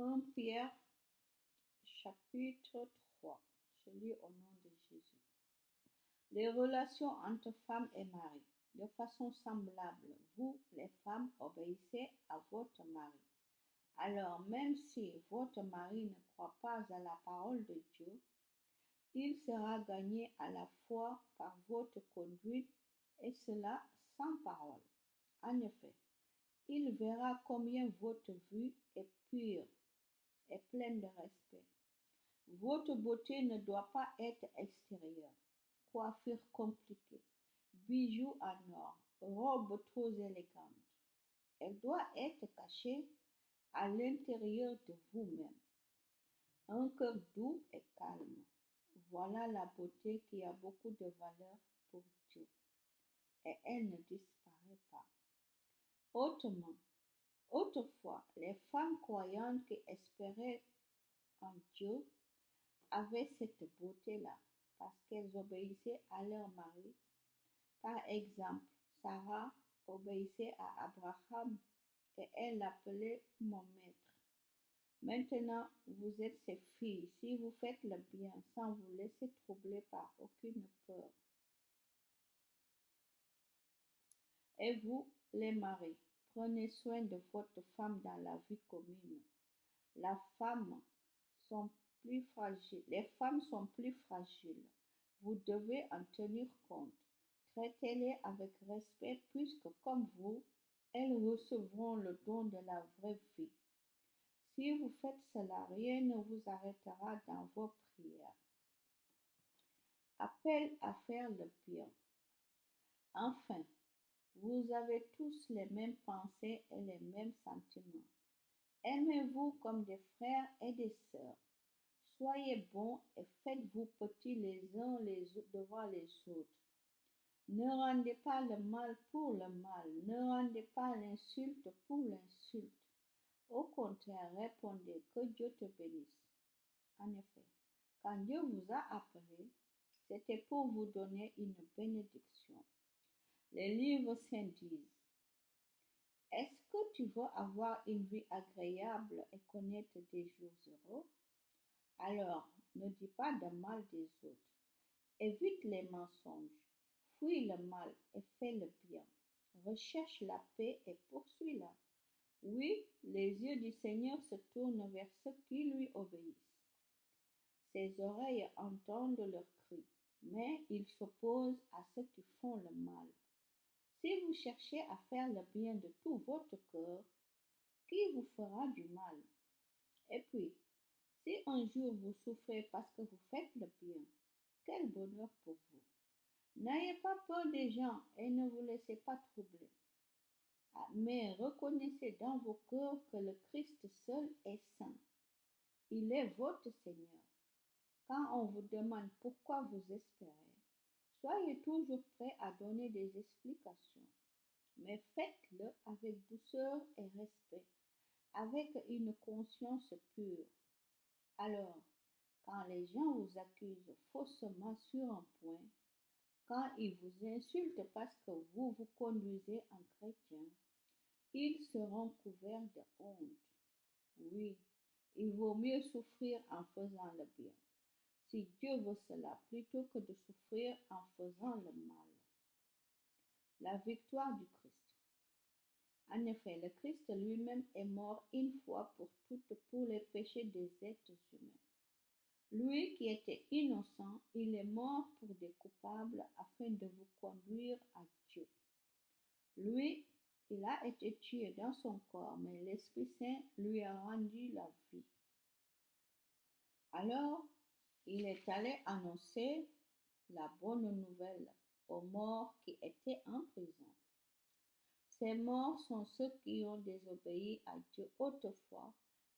1 Pierre chapitre 3. Je lis au nom de Jésus. Les relations entre femme et mari. De façon semblable, vous, les femmes, obéissez à votre mari. Alors, même si votre mari ne croit pas à la parole de Dieu, il sera gagné à la foi par votre conduite, et cela sans parole. En effet, il verra combien votre vie est pure et pleine de respect. Votre beauté ne doit pas être extérieure, coiffure compliquée, bijoux en or, robe trop élégante. Elle doit être cachée à l'intérieur de vous-même. Un cœur doux et calme. Voilà la beauté qui a beaucoup de valeur pour Dieu, et elle ne disparaît pas. Autrefois, les femmes croyantes qui espéraient en Dieu avaient cette beauté-là parce qu'elles obéissaient à leur mari. Par exemple, Sarah obéissait à Abraham et elle l'appelait mon maître. Maintenant, vous êtes ses filles si vous faites le bien sans vous laisser troubler par aucune peur. Et vous, les maris, prenez soin de votre femme dans la vie commune. La femme sont les femmes sont plus fragiles. Vous devez en tenir compte. Traitez-les avec respect puisque comme vous, elles recevront le don de la vraie vie. Si vous faites cela, rien ne vous arrêtera dans vos prières. Appel à faire le bien. Enfin, vous avez tous les mêmes pensées et les mêmes sentiments. Aimez-vous comme des frères et des sœurs. Soyez bons et faites-vous petits les uns devant les autres. Ne rendez pas le mal pour le mal, ne rendez pas l'insulte pour l'insulte. Au contraire, répondez que Dieu te bénisse. En effet, quand Dieu vous a appelé, c'était pour vous donner une bénédiction. Les livres saints disent, est-ce que tu veux avoir une vie agréable et connaître des jours heureux? Alors, ne dis pas de mal des autres. Évite les mensonges. Fuis le mal et fais le bien. Recherche la paix et poursuis-la. Oui, les yeux du Seigneur se tournent vers ceux qui lui obéissent. Ses oreilles entendent leurs cris, mais il s'oppose à ceux qui font le mal. Si vous cherchez à faire le bien de tout votre cœur, qui vous fera du mal? Et puis, si un jour vous souffrez parce que vous faites le bien, quel bonheur pour vous. N'ayez pas peur des gens et ne vous laissez pas troubler. Mais reconnaissez dans vos cœurs que le Christ seul est saint. Il est votre Seigneur. Quand on vous demande pourquoi vous espérez, soyez toujours prêts à donner des explications. Mais faites-le avec douceur et respect, avec une conscience pure. Alors, quand les gens vous accusent faussement sur un point, quand ils vous insultent parce que vous vous conduisez en chrétien, ils seront couverts de honte. Oui, il vaut mieux souffrir en faisant le bien, si Dieu veut cela, plutôt que de souffrir en faisant le mal. La victoire du Christ. En effet, le Christ lui-même est mort une fois pour toutes pour les péchés des êtres humains. Lui qui était innocent, il est mort pour des coupables afin de vous conduire à Dieu. Lui, il a été tué dans son corps, mais l'Esprit Saint lui a rendu la vie. Alors, il est allé annoncer la bonne nouvelle aux morts qui étaient en prison. Ces morts sont ceux qui ont désobéi à Dieu autrefois,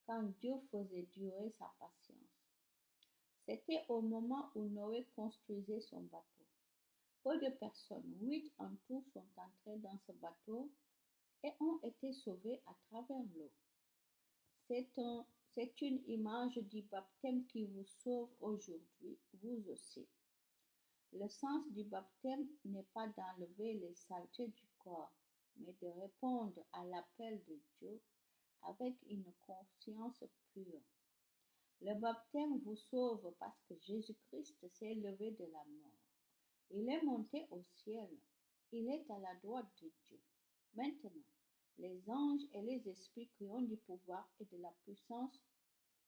quand Dieu faisait durer sa patience. C'était au moment où Noé construisait son bateau. Peu de personnes, 8 en tout, sont entrées dans ce bateau et ont été sauvées à travers l'eau. C'est une image du baptême qui vous sauve aujourd'hui, vous aussi. Le sens du baptême n'est pas d'enlever les saletés du corps, mais de répondre à l'appel de Dieu, avec une conscience pure. Le baptême vous sauve parce que Jésus-Christ s'est levé de la mort. Il est monté au ciel. Il est à la droite de Dieu. Maintenant, les anges et les esprits qui ont du pouvoir et de la puissance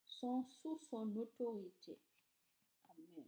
sont sous son autorité. Amen.